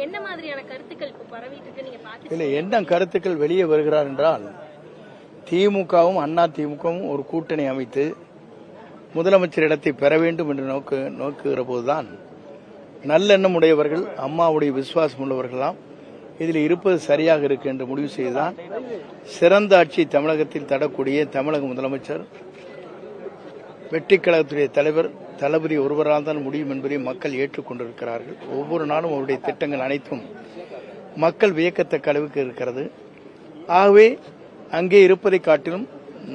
என்ன மாதிரியான கருத்துக்கள் இப்போ பரவிட்டு இருக்கு நீங்க பாத்து இல்ல என்ன கருத்துக்கள் வெளியே வருகிறார் என்றால் திமுகவும் அண்ணா திமுகவும் ஒரு கூட்டணி அமைத்து முதலமைச்சர் இடத்தை பெற வேண்டும் என்று நோக்குகிற போதுதான் நல்லெண்ணம் உடையவர்கள் அம்மாவுடைய விசுவாசம் உள்ளவர்களாம் இதில் இருப்பது சரியாக இருக்கு என்று முடிவு செய்துதான் சிறந்த ஆட்சி தமிழகத்தில் தரக்கூடிய தமிழக முதலமைச்சர் வெற்றி கழகத்துடைய தலைவர் தளபதி ஒருவரால் தான் முடியும் என்பதை மக்கள் ஏற்றுக்கொண்டிருக்கிறார்கள். ஒவ்வொரு நாளும் அவருடைய திட்டங்கள் அனைத்தும் மக்கள் வியக்கத்தக்க அளவுக்கு இருக்கிறது. ஆகவே அங்கே இருப்பதை காட்டிலும்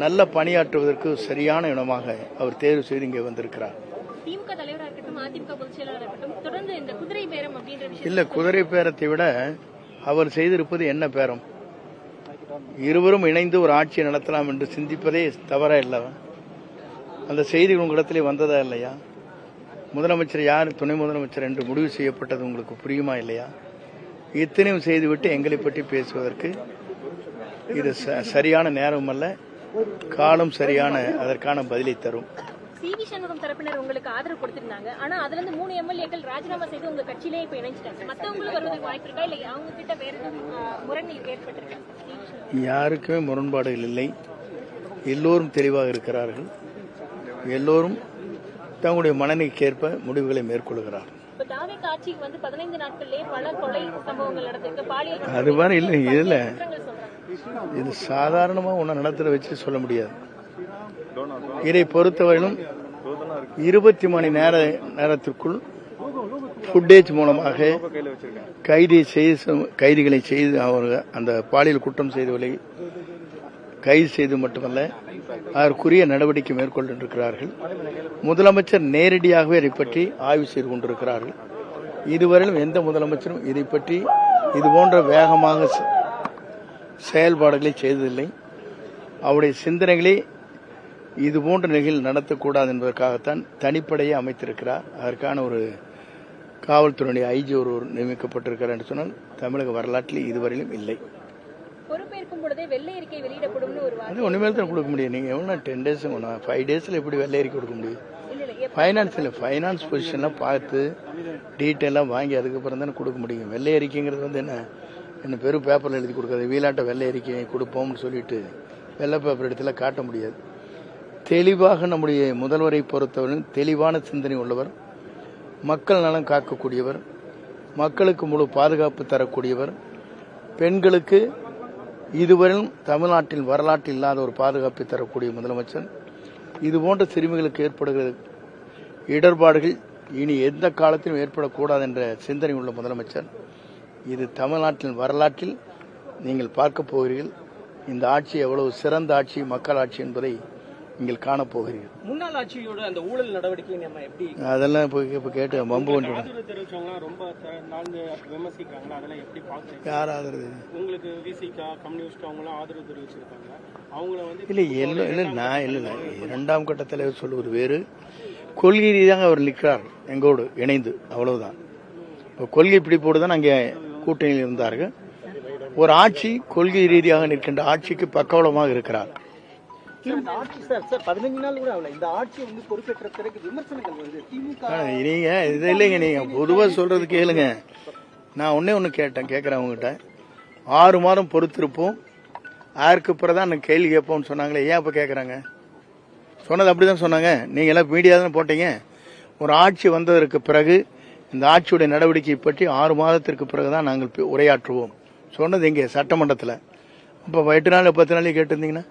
நல்ல பணியாற்றுவதற்கு சரியான இடமாக அவர் தேர்வு செய்து இங்கே வந்திருக்கிறார். திமுக தலைவராக இருக்கட்டும், அதிமுக பொதுச் செயலாளராக இருக்கட்டும், தொடர்ந்து இந்த குதிரை பேரம் அப்படின்ற விஷயம் இல்ல, குதிரை பேரத்தை விட அவர் செய்திருப்பது என்ன பேரம்? இருவரும் இணைந்து ஒரு ஆட்சியை நடத்தலாம் என்று சிந்திப்பதே தவறா இல்லவா? அந்த செய்தி உங்களிடத்திலே வந்ததா இல்லையா? முதலமைச்சர் யார், துணை முதலமைச்சர் என்று முடிவு செய்யப்பட்டது உங்களுக்கு புரியுமா இல்லையா? இத்தனையும் செய்துவிட்டு எங்களை பற்றி பேசுவதற்கு இது சரியான நேரம் அல்ல, காலம் சரியான அதற்கான பதிலை தரும். சிவி சண்முகம் தரப்பினர் உங்களுக்கு ஆதரவு கொடுத்திருந்தாங்க. ஆனா அதுல இருந்து 3 எம்எல்ஏக்கள் ராஜினாமா செய்து உங்க கட்சியிலே இப்ப இணைஞ்சிட்டாங்க. மத்தவங்களும் வருவதற்கு வாய்ப்பு இருக்கா, இல்ல அவங்க கிட்ட வேற முரண் ஏற்பட்டிருக்கா? யாருக்குமே முரண்பாடுகள் இல்லை. எல்லோரும் தெளிவாக இருக்கிறார்கள். எல்லோரும் தங்களுடைய மனநிலைக்கு ஏற்ப முடிவுகளை மேற்கொள்கிறார். ஆட்சிக்கு வந்து 15 நாட்களிலே பல கொலை சம்பவங்கள் நடந்திருக்கு. பாலியல் அது மாதிரி இல்லை. இதுல இது சாதாரணமா ஒன்னும் நடத்துற வச்சு சொல்ல முடியாது. இதை பொறுத்தவரையிலும் 20 மணி நேரத்திற்குள் ஃபுட்டேஜ் மூலமாக கைதிகளை செய்து அவர்கள் அந்த பாலியல் குற்றம் செய்தவர்களை கைது செய்து மட்டுமல்ல அதற்குரிய நடவடிக்கை மேற்கொண்டிருக்கிறார்கள். முதலமைச்சர் நேரடியாகவே இதை பற்றி ஆய்வு செய்து கொண்டிருக்கிறார்கள். இதுவரையிலும் எந்த முதலமைச்சரும் இதை பற்றி இதுபோன்ற வேகமாக செயல்பாடுகளை செய்ததில்லை. அவருடைய சிந்தனைகளை இதுபோன்ற நிகழ்ச்சிகள் நடத்தக்கூடாது என்பதற்காகத்தான் தனிப்படையை அமைத்திருக்கிறார். அதற்கான ஒரு காவல்துறையுடைய ஐஜி ஒருவர் நியமிக்கப்பட்டிருக்கிறார் என்று சொன்னால் தமிழக வரலாற்றில் இதுவரையிலும் இல்லை. பொறுப்பேற்கும் பொழுதே வெள்ளை அறிக்கை வெளியிடப்படும். அது ஒன்றுமேல் தான் கொடுக்க முடியும். நீங்க எவ்வளோ 10 டேஸ் 5 டேஸ்ல எப்படி வெள்ளை அறிக்கை கொடுக்க முடியும்? ஃபைனான்ஸ் பொசிஷன்லாம் பார்த்து டீட்டெயிலாக வாங்கி அதுக்கப்புறம் தானே கொடுக்க முடியும். வெள்ளை அறிக்கைங்கிறது வந்து என்ன பெரும் பேப்பரில் எழுதி கொடுக்காது. வீலாட்ட வெள்ளை அறிக்கையை கொடுப்போம்னு சொல்லிட்டு வெள்ளை பேப்பர் இடத்துல காட்ட முடியாது. தெளிவாக நம்முடைய முதல்வரை பொறுத்தவரை தெளிவான சிந்தனை உள்ளவர், மக்கள் நலன் காக்கக்கூடியவர், மக்களுக்கு முழு பாதுகாப்பு தரக்கூடியவர், பெண்களுக்கு இதுவரையும் தமிழ்நாட்டில் வரலாற்றில் இல்லாத ஒரு பாதுகாப்பை தரக்கூடிய முதலமைச்சர். இதுபோன்ற சிறுமிகளுக்கு ஏற்படுகிற இடர்பாடுகள் இனி எந்த காலத்திலும் ஏற்படக்கூடாது என்ற சிந்தனை உள்ள முதலமைச்சர். இது தமிழ்நாட்டின் வரலாற்றில் நீங்கள் பார்க்க போகிறீர்கள். இந்த ஆட்சி எவ்வளவு சிறந்த ஆட்சி, மக்கள் ஆட்சி என்பதை நீங்கள் காணப்போகிறீர்கள். முன்னாள் ஆட்சியோட அந்த ஊழல் நடவடிக்கை நம்ம எப்படி அதெல்லாம் இப்ப கேட்டு வம்பு கொண்டு ரொம்ப விமர்சிக்கிறாங்க. அதெல்லாம் எப்படி பாக்குறீங்க? யார் ஆதரவு? உங்களுக்கு விசிகா, கம்யூனிஸ்ட் அவங்களாம் ஆதரவு தெரிவிச்சிருக்காங்க. அவங்கள வந்து இல்ல நான் இல்ல 2ஆம் கட்ட தலைவர் சொல்லுவது வேறு. கொள்கை ரீதியாக அவர் நிற்கிறார் எங்கோடு இணைந்து, அவ்வளவுதான். கொள்கை பிடிப்போடு தான் அங்கே கூட்டணியில் இருந்தார்கள். ஒரு ஆட்சி கொள்கை ரீதியாக நிற்கின்ற ஆட்சிக்கு பக்கவளமாக இருக்கிறார். நீங்க இது இல்லைங்க, நீங்க பொதுவா சொல்றது கேளுங்க. நான் ஒன்னு கேட்கிறேன் உங்ககிட்ட. 6 மாதம் பொறுத்திருப்போம், அதற்கு பிறகுதான் கேள்வி கேட்போம்னு சொன்னாங்களே, ஏன் இப்ப கேட்கறாங்க? சொன்னது அப்படிதான் சொன்னாங்க. நீங்க எல்லாம் மீடியா தானே போட்டீங்க. ஒரு ஆட்சி வந்ததற்கு பிறகு இந்த ஆட்சியுடைய நடவடிக்கை பற்றி 6 மாதத்திற்கு பிறகுதான் நாங்கள் உரையாற்றுவோம் சொன்னது எங்க? சட்டமன்றத்தில். அப்ப 8 நாள் 10 நாளைக்கு கேட்டிருந்தீங்கன்னா